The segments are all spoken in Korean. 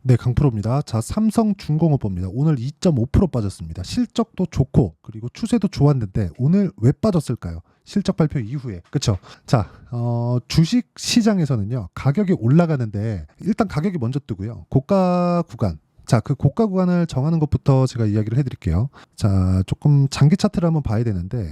네, 강프로입니다. 자, 삼성중공업입니다. 오늘 2.5% 빠졌습니다. 실적도 좋고 그리고 추세도 좋았는데 오늘 왜 빠졌을까요? 실적 발표 이후에. 그쵸? 자, 주식 시장에서는요. 가격이 올라가는데 일단 가격이 먼저 뜨고요. 고가 구간. 자, 그 고가 구간을 정하는 것부터 제가 이야기를 해드릴게요. 자, 조금 장기 차트를 한번 봐야 되는데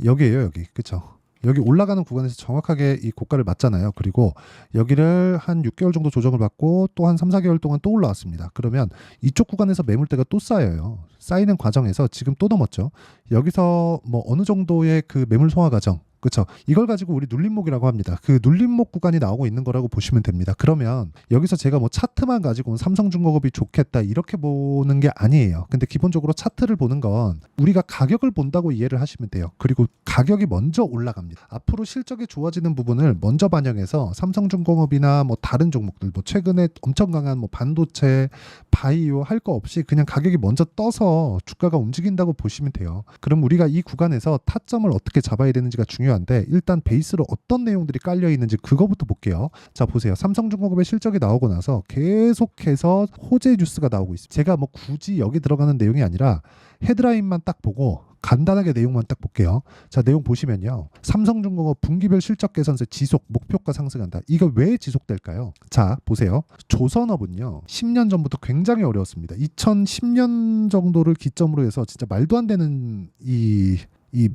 여기에요, 여기. 그쵸? 여기 올라가는 구간에서 정확하게 이 고가를 맞잖아요. 그리고 여기를 한 6개월 정도 조정을 받고 또 한 3, 4개월 동안 또 올라왔습니다. 그러면 이쪽 구간에서 매물대가 또 쌓여요. 쌓이는 과정에서 지금 또 넘었죠. 여기서 뭐 어느 정도의 그 매물 소화 과정, 그렇죠? 이걸 가지고 우리 눌림목이라고 합니다. 그 눌림목 구간이 나오고 있는 거라고 보시면 됩니다. 그러면 여기서 제가 뭐 차트만 가지고 삼성중공업이 좋겠다 이렇게 보는 게 아니에요. 근데 기본적으로 차트를 보는 건 우리가 가격을 본다고 이해를 하시면 돼요. 그리고 가격이 먼저 올라갑니다. 앞으로 실적이 좋아지는 부분을 먼저 반영해서 삼성중공업이나 뭐 다른 종목들, 뭐 최근에 엄청 강한 뭐 반도체, 바이오 할 거 없이 그냥 가격이 먼저 떠서 주가가 움직인다고 보시면 돼요. 그럼 우리가 이 구간에서 타점을 어떻게 잡아야 되는지가 중요한데 일단 베이스로 어떤 내용들이 깔려 있는지 그거부터 볼게요. 자, 보세요. 삼성중공업의 실적이 나오고 나서 계속해서 호재 뉴스가 나오고 있습니다. 제가 뭐 굳이 여기 들어가는 내용이 아니라 헤드라인만 딱 보고 간단하게 내용만 딱 볼게요. 자, 내용 보시면요. 삼성중공업 분기별 실적 개선세 지속 목표가 상승한다. 이거 왜 지속될까요? 자, 보세요. 조선업은요. 10년 전부터 굉장히 어려웠습니다. 2010년 정도를 기점으로 해서 진짜 말도 안 되는 이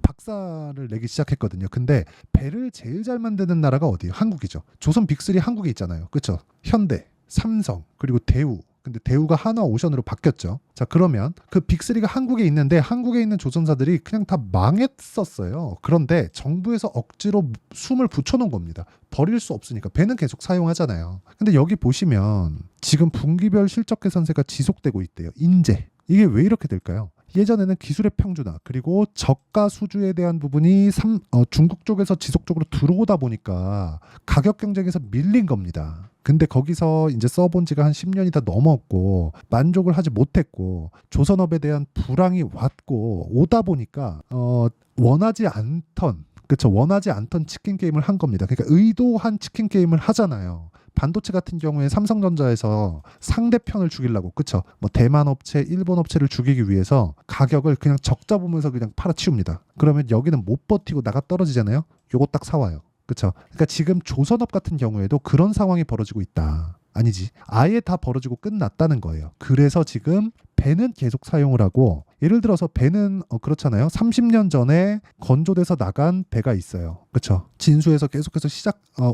박살을 내기 시작했거든요. 근데 배를 제일 잘 만드는 나라가 어디예요? 한국이죠. 조선 빅3 한국에 있잖아요. 그렇죠? 현대, 삼성, 그리고 대우. 근데 대우가 한화오션으로 바뀌었죠. 자, 그러면 그 빅3가 한국에 있는데 한국에 있는 조선사들이 그냥 다 망했었어요. 그런데 정부에서 억지로 숨을 붙여놓은 겁니다. 버릴 수 없으니까 배는 계속 사용하잖아요. 근데 여기 보시면 지금 분기별 실적 개선세가 지속되고 있대요. 인제. 이게 왜 이렇게 될까요? 예전에는 기술의 평준화 그리고 저가 수주에 대한 부분이 중국 쪽에서 지속적으로 들어오다 보니까 가격 경쟁에서 밀린 겁니다. 근데 거기서 이제 써본 지가 한 10년이 다 넘었고 만족을 하지 못했고 조선업에 대한 불황이 왔고 오다 보니까 원하지 않던 그쵸 원하지 않던 치킨 게임을 한 겁니다. 그러니까 의도한 치킨 게임을 하잖아요. 반도체 같은 경우에 삼성전자에서 상대편을 죽이려고 그쵸 뭐 대만 업체 일본 업체를 죽이기 위해서 가격을 그냥 적자 보면서 그냥 팔아치웁니다. 그러면 여기는 못 버티고 나가 떨어지잖아요. 요거 딱 사와요. 그쵸 그러니까 지금 조선업 같은 경우에도 그런 상황이 벌어지고 있다. 아니지 아예 다 벌어지고 끝났다는 거예요. 그래서 지금 배는 계속 사용을 하고 예를 들어서 배는 그렇잖아요. 30년 전에 건조돼서 나간 배가 있어요. 그렇죠? 진수에서 계속해서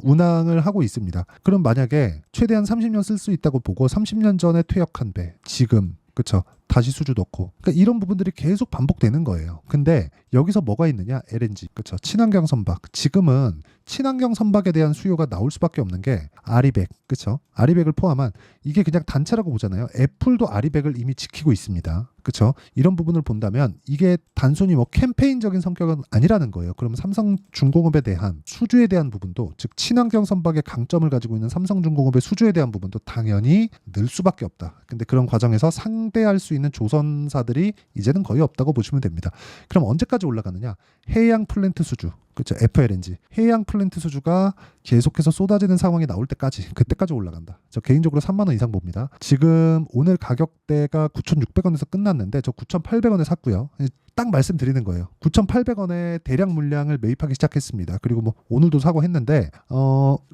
운항을 하고 있습니다. 그럼 만약에 최대한 30년 쓸 수 있다고 보고 30년 전에 퇴역한 배 지금 그렇죠? 다시 수주 넣고 그러니까 이런 부분들이 계속 반복되는 거예요. 근데 여기서 뭐가 있느냐? LNG 그렇죠? 친환경 선박 지금은 친환경 선박에 대한 수요가 나올 수밖에 없는 게 아리백 그렇죠? 아리백을 포함한 이게 그냥 단체라고 보잖아요. 애플도 아리백을 이미 지키고 있습니다. 그렇죠? 이런 부분을 본다면 이게 단순히 뭐 캠페인적인 성격은 아니라는 거예요. 그러면 삼성중공업에 대한 수주에 대한 부분도 즉 친환경 선박의 강점을 가지고 있는 삼성중공업의 수주에 대한 부분도 당연히 늘 수밖에 없다. 근데 그런 과정에서 상대할 수 있는 조선사들이 이제는 거의 없다고 보시면 됩니다. 그럼 언제까지 올라가느냐? 해양 플랜트 수주 그렇죠. FLNG 해양 플랜트 수주가 계속해서 쏟아지는 상황이 나올 때까지 그때까지 올라간다. 저 개인적으로 3만 원 이상 봅니다. 지금 오늘 가격대가 9,600원에서 끝났는데 저 9,800원에 샀고요. 딱 말씀드리는 거예요. 9,800원에 대량 물량을 매입하기 시작했습니다. 그리고 뭐 오늘도 사고 했는데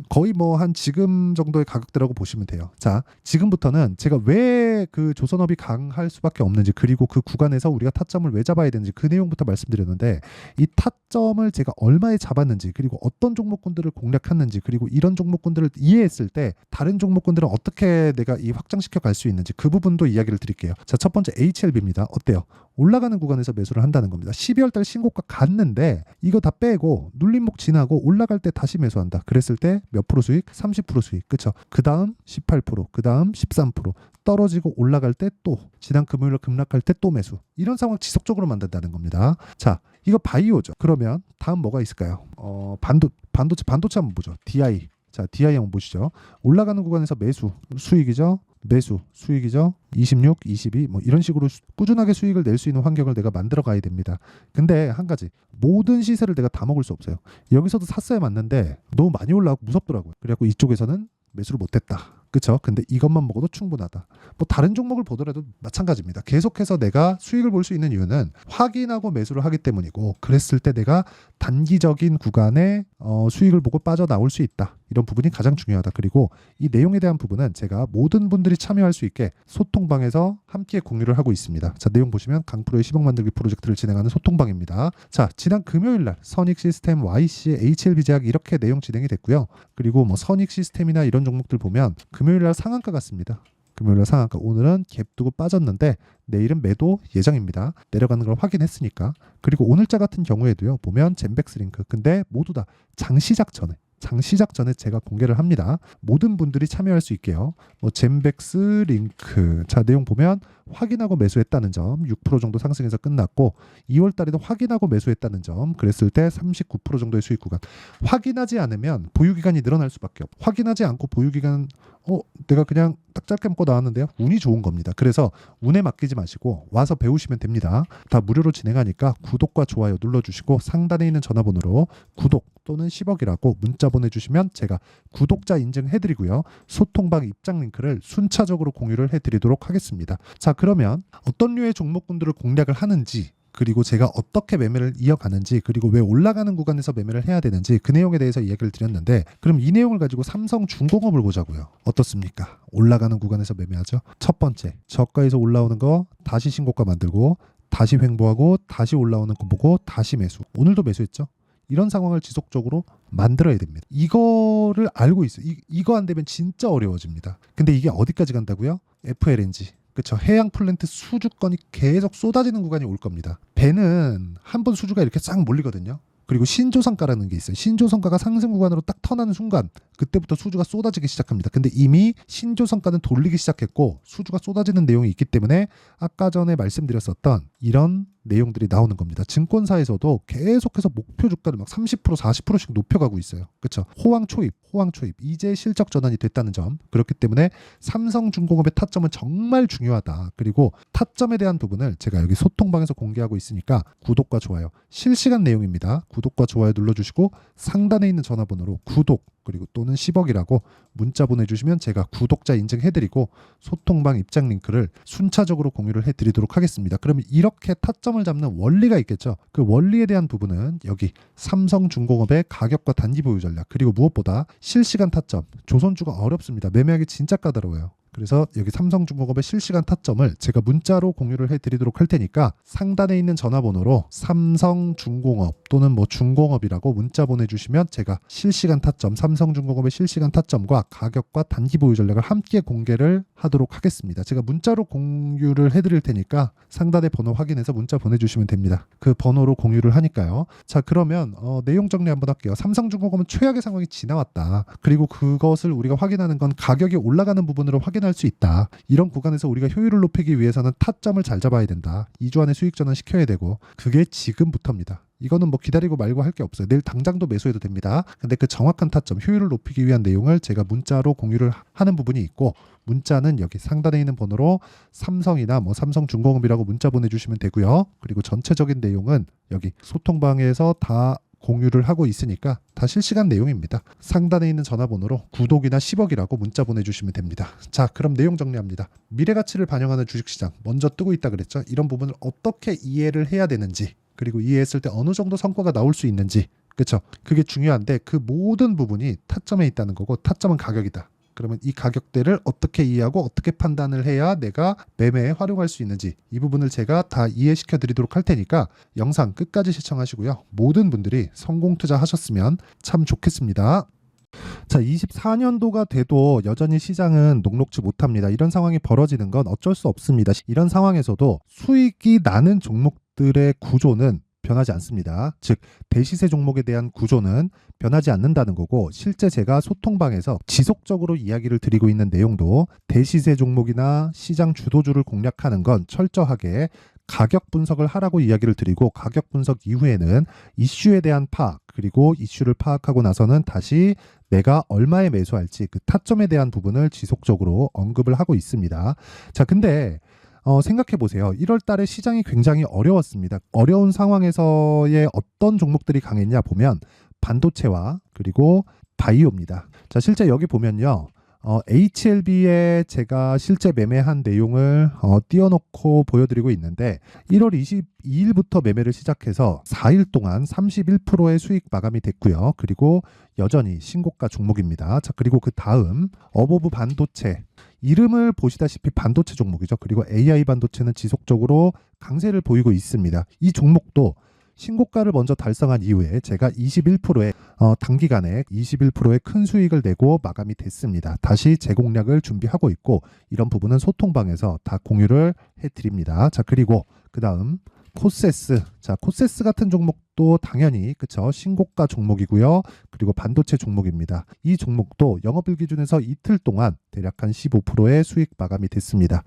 거의 뭐 한 지금 정도의 가격대라고 보시면 돼요. 자, 지금부터는 제가 왜 그 조선업이 강할 수밖에 없는지 그리고 그 구간에서 우리가 타점을 왜 잡아야 되는지 그 내용부터 말씀드렸는데 이 타점을 제가 얼마에 잡았는지 그리고 어떤 종목군들을 공략했는지 그리고 이런 종목군들을 이해했을 때 다른 종목군들은 어떻게 내가 이 확장시켜 갈 수 있는지 그 부분도 이야기를 드릴게요. 자, 첫 번째 HLB입니다. 어때요? 올라가는 구간에서 매수를 한다는 겁니다. 12월 달 신고가 갔는데 이거 다 빼고 눌림목 지나고 올라갈 때 다시 매수한다. 그랬을 때 몇 프로 수익? 30% 수익. 그쵸? 그 다음 18%, 그 다음 13%. 떨어지고 올라갈 때 또 지난 금요일로 급락할 때 또 매수. 이런 상황 지속적으로 만든다는 겁니다. 자, 이거 바이오죠. 그러면 다음 뭐가 있을까요? 반도체 한번 보죠. DI. 자, DI 한번 보시죠. 올라가는 구간에서 매수 수익이죠. 매수 수익이죠. 26, 22 뭐 이런 식으로 꾸준하게 수익을 낼 수 있는 환경을 내가 만들어 가야 됩니다. 근데 한 가지 모든 시세를 내가 다 먹을 수 없어요. 여기서도 샀어야 맞는데 너무 많이 올라가고 무섭더라고요. 그래갖고 이쪽에서는 매수를 못했다. 그쵸? 근데 이것만 먹어도 충분하다. 뭐 다른 종목을 보더라도 마찬가지입니다. 계속해서 내가 수익을 볼 수 있는 이유는 확인하고 매수를 하기 때문이고, 그랬을 때 내가 단기적인 구간에 수익을 보고 빠져나올 수 있다. 이런 부분이 가장 중요하다. 그리고 이 내용에 대한 부분은 제가 모든 분들이 참여할 수 있게 소통방에서 함께 공유를 하고 있습니다. 자, 내용 보시면 강프로의 10억 만들기 프로젝트를 진행하는 소통방입니다. 자, 지난 금요일 날 선익시스템, YC, HLB제약 이렇게 내용 진행이 됐고요. 그리고 뭐 선익시스템이나 이런 종목들 보면 금요일 날 상한가 같습니다. 금요일 날 상한가. 오늘은 갭 두고 빠졌는데 내일은 매도 예정입니다. 내려가는 걸 확인했으니까. 그리고 오늘자 같은 경우에도요. 보면 젠백스링크. 근데 모두 다 장시작 전에 제가 공개를 합니다. 모든 분들이 참여할 수 있게요. 뭐 젠백스 링크. 자, 내용 보면 확인하고 매수했다는 점 6% 정도 상승해서 끝났고, 2월 달에도 확인하고 매수했다는 점, 그랬을 때 39% 정도의 수익 구간. 확인하지 않으면 보유 기간이 늘어날 수밖에 없고, 확인하지 않고 보유 기간 내가 그냥 딱 짧게 먹고 나왔는데요. 운이 좋은 겁니다. 그래서 운에 맡기지 마시고 와서 배우시면 됩니다. 다 무료로 진행하니까 구독과 좋아요 눌러주시고 상단에 있는 전화번호로 구독 또는 10억이라고 문자 보내주시면 제가 구독자 인증해드리고요. 소통방 입장 링크를 순차적으로 공유를 해드리도록 하겠습니다. 자, 그러면 어떤 류의 종목군들을 공략을 하는지, 그리고 제가 어떻게 매매를 이어가는지, 그리고 왜 올라가는 구간에서 매매를 해야 되는지 그 내용에 대해서 이야기를 드렸는데, 그럼 이 내용을 가지고 삼성중공업을 보자고요. 어떻습니까? 올라가는 구간에서 매매하죠. 첫 번째, 저가에서 올라오는 거 다시 신고가 만들고 다시 횡보하고 다시 올라오는 거 보고 다시 매수. 오늘도 매수했죠. 이런 상황을 지속적으로 만들어야 됩니다. 이거를 알고 있어요. 이거 안 되면 진짜 어려워집니다. 근데 이게 어디까지 간다고요? FLNG. 그쵸. 해양 플랜트 수주건이 계속 쏟아지는 구간이 올 겁니다. 배는 한번 수주가 이렇게 싹 몰리거든요. 그리고 신조성가라는 게 있어요. 신조성가가 상승 구간으로 딱 턴하는 순간 그때부터 수주가 쏟아지기 시작합니다. 근데 이미 신조성가는 돌리기 시작했고 수주가 쏟아지는 내용이 있기 때문에 아까 전에 말씀드렸었던 이런 내용들이 나오는 겁니다. 증권사에서도 계속해서 목표 주가를 막 30% 40%씩 높여가고 있어요. 그렇죠? 호황 초입 이제 실적 전환이 됐다는 점. 그렇기 때문에 삼성중공업의 타점은 정말 중요하다. 그리고 타점에 대한 부분을 제가 여기 소통방에서 공개하고 있으니까 구독과 좋아요, 실시간 내용입니다. 구독과 좋아요 눌러주시고 상단에 있는 전화번호로 구독 그리고 또는 10억이라고 문자 보내주시면 제가 구독자 인증해드리고 소통방 입장 링크를 순차적으로 공유를 해드리도록 하겠습니다. 그러면 이렇게 타점을 잡는 원리가 있겠죠. 그 원리에 대한 부분은 여기 삼성중공업의 가격과 단기 보유 전략, 그리고 무엇보다 실시간 타점. 조선주가 어렵습니다. 매매하기 진짜 까다로워요. 그래서 여기 삼성중공업의 실시간 타점을 제가 문자로 공유를 해드리도록 할 테니까 상단에 있는 전화번호로 삼성중공업 또는 뭐 중공업이라고 문자 보내주시면 제가 실시간 타점, 삼성중공업의 실시간 타점과 가격과 단기 보유 전략을 함께 공개를 하도록 하겠습니다. 제가 문자로 공유를 해드릴 테니까 상단의 번호 확인해서 문자 보내주시면 됩니다. 그 번호로 공유를 하니까요. 자, 그러면 내용 정리 한번 할게요. 삼성중공업은 최악의 상황이 지나왔다. 그리고 그것을 우리가 확인하는 건 가격이 올라가는 부분으로 확인할 수 있다. 이런 구간에서 우리가 효율을 높이기 위해서는 타점을 잘 잡아야 된다. 2주 안에 수익 전환 시켜야 되고, 그게 지금부터입니다. 이거는 뭐 기다리고 말고 할 게 없어요. 내일 당장도 매수해도 됩니다. 근데 그 정확한 타점, 효율을 높이기 위한 내용을 제가 문자로 공유를 하는 부분이 있고, 문자는 여기 상단에 있는 번호로 삼성이나 뭐 삼성중공업이라고 문자 보내주시면 되고요. 그리고 전체적인 내용은 여기 소통방에서 다 공유를 하고 있으니까 다 실시간 내용입니다. 상단에 있는 전화번호로 구독이나 10억이라고 문자 보내주시면 됩니다. 자, 그럼 내용 정리합니다. 미래가치를 반영하는 주식시장 먼저 뜨고 있다 그랬죠. 이런 부분을 어떻게 이해를 해야 되는지, 그리고 이해했을 때 어느 정도 성과가 나올 수 있는지, 그렇죠? 그게 중요한데 그 모든 부분이 타점에 있다는 거고, 타점은 가격이다. 그러면 이 가격대를 어떻게 이해하고 어떻게 판단을 해야 내가 매매에 활용할 수 있는지, 이 부분을 제가 다 이해시켜 드리도록 할 테니까 영상 끝까지 시청하시고요. 모든 분들이 성공 투자하셨으면 참 좋겠습니다. 자, 24년도가 돼도 여전히 시장은 녹록지 못합니다. 이런 상황이 벌어지는 건 어쩔 수 없습니다. 이런 상황에서도 수익이 나는 종목들의 구조는 변하지 않습니다. 즉, 대시세 종목에 대한 구조는 변하지 않는다는 거고, 실제 제가 소통방에서 지속적으로 이야기를 드리고 있는 내용도 대시세 종목이나 시장 주도주를 공략하는 건 철저하게 가격 분석을 하라고 이야기를 드리고, 가격 분석 이후에는 이슈에 대한 파악, 그리고 이슈를 파악하고 나서는 다시 내가 얼마에 매수할지 그 타점에 대한 부분을 지속적으로 언급을 하고 있습니다. 자, 근데 생각해 보세요. 1월 달에 시장이 굉장히 어려웠습니다. 어려운 상황에서의 어떤 종목들이 강했냐 보면 반도체와 그리고 바이오입니다. 자, 실제 여기 보면요. HLB에 제가 실제 매매한 내용을 띄워놓고 보여드리고 있는데 1월 22일부터 매매를 시작해서 4일 동안 31%의 수익 마감이 됐고요. 그리고 여전히 신고가 종목입니다. 자, 그리고 그 다음 어보브 반도체, 이름을 보시다시피 반도체 종목이죠. 그리고 AI 반도체는 지속적으로 강세를 보이고 있습니다. 이 종목도 신고가를 먼저 달성한 이후에 제가 21%의 단기간에 21%의 큰 수익을 내고 마감이 됐습니다. 다시 재공략을 준비하고 있고 이런 부분은 소통방에서 다 공유를 해드립니다. 자, 그리고 그 다음 코세스. 자, 코세스 같은 종목도 당연히 그쵸, 신고가 종목이고요. 그리고 반도체 종목입니다. 이 종목도 영업일 기준에서 이틀 동안 대략 한 15%의 수익 마감이 됐습니다.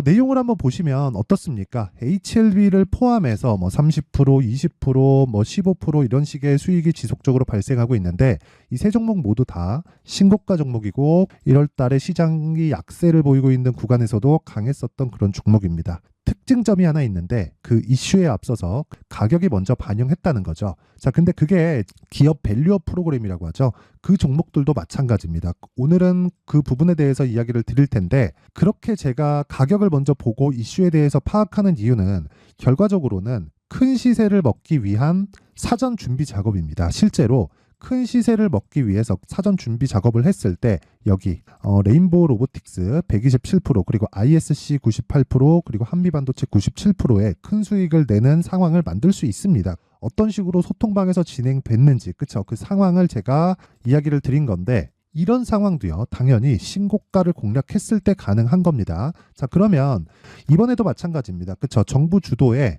내용을 한번 보시면 어떻습니까? HLB를 포함해서 뭐 30%, 20%, 뭐 15% 이런 식의 수익이 지속적으로 발생하고 있는데 이 세 종목 모두 다 신고가 종목이고 1월 달에 시장이 약세를 보이고 있는 구간에서도 강했었던 그런 종목입니다. 특징점이 하나 있는데 그 이슈에 앞서서 가격이 먼저 반영했다는 거죠. 자, 근데 그게 기업 밸류업 프로그램이라고 하죠. 그 종목들도 마찬가지입니다. 오늘은 그 부분에 대해서 이야기를 드릴 텐데 그렇게 제가 가격을 먼저 보고 이슈에 대해서 파악하는 이유는 결과적으로는 큰 시세를 먹기 위한 사전 준비 작업입니다. 실제로 큰 시세를 먹기 위해서 사전 준비 작업을 했을 때 여기 레인보우 로보틱스 127% 그리고 ISC 98% 그리고 한미반도체 97%의 큰 수익을 내는 상황을 만들 수 있습니다. 어떤 식으로 소통방에서 진행됐는지 그쵸? 그 상황을 제가 이야기를 드린 건데 이런 상황도요 당연히 신고가를 공략했을 때 가능한 겁니다. 자, 그러면 이번에도 마찬가지입니다. 그쵸? 정부 주도의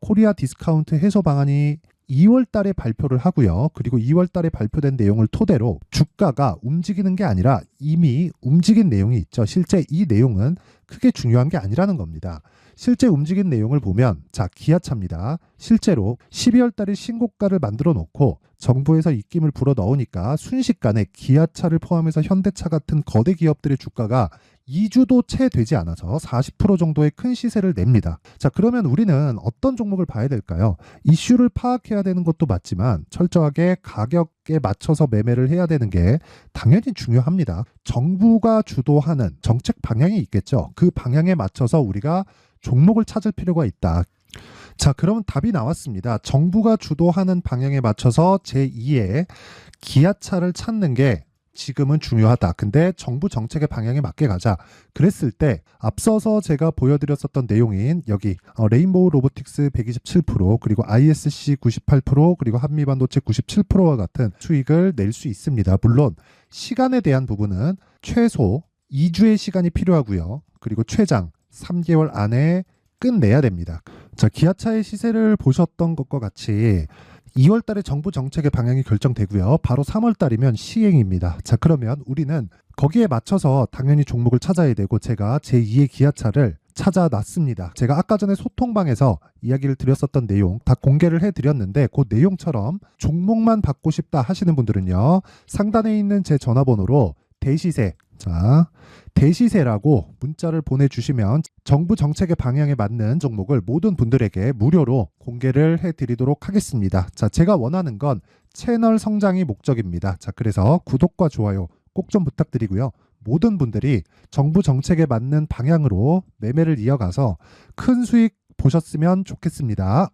코리아 디스카운트 해소 방안이 2월 달에 발표를 하고요. 그리고 2월 달에 발표된 내용을 토대로 주가가 움직이는 게 아니라 이미 움직인 내용이 있죠. 실제 이 내용은 크게 중요한 게 아니라는 겁니다. 실제 움직인 내용을 보면 자, 기아차입니다. 실제로 12월 달에 신고가를 만들어 놓고 정부에서 입김을 불어 넣으니까 순식간에 기아차를 포함해서 현대차 같은 거대 기업들의 주가가 2주도 채 되지 않아서 40% 정도의 큰 시세를 냅니다. 자, 그러면 우리는 어떤 종목을 봐야 될까요? 이슈를 파악해야 되는 것도 맞지만 철저하게 가격에 맞춰서 매매를 해야 되는 게 당연히 중요합니다. 정부가 주도하는 정책 방향이 있겠죠. 그 방향에 맞춰서 우리가 종목을 찾을 필요가 있다. 자, 그러면 답이 나왔습니다. 정부가 주도하는 방향에 맞춰서 제2의 기아차를 찾는 게 지금은 중요하다. 근데 정부 정책의 방향에 맞게 가자. 그랬을 때 앞서서 제가 보여드렸었던 내용인 여기 레인보우 로보틱스 127% 그리고 ISC 98% 그리고 한미반도체 97%와 같은 수익을 낼 수 있습니다. 물론 시간에 대한 부분은 최소 2주의 시간이 필요하고요. 그리고 최장 3개월 안에 끝내야 됩니다. 자, 기아차의 시세를 보셨던 것과 같이 2월 달에 정부 정책의 방향이 결정되고요. 바로 3월 달이면 시행입니다. 자, 그러면 우리는 거기에 맞춰서 당연히 종목을 찾아야 되고 제가 제2의 기아차를 찾아놨습니다. 제가 아까 전에 소통방에서 이야기를 드렸었던 내용 다 공개를 해드렸는데 그 내용처럼 종목만 받고 싶다 하시는 분들은요. 상단에 있는 제 전화번호로 대시세, 자, 대시세라고 문자를 보내주시면 정부 정책의 방향에 맞는 종목을 모든 분들에게 무료로 공개를 해드리도록 하겠습니다. 자, 제가 원하는 건 채널 성장이 목적입니다. 자, 그래서 구독과 좋아요 꼭 좀 부탁드리고요. 모든 분들이 정부 정책에 맞는 방향으로 매매를 이어가서 큰 수익 보셨으면 좋겠습니다.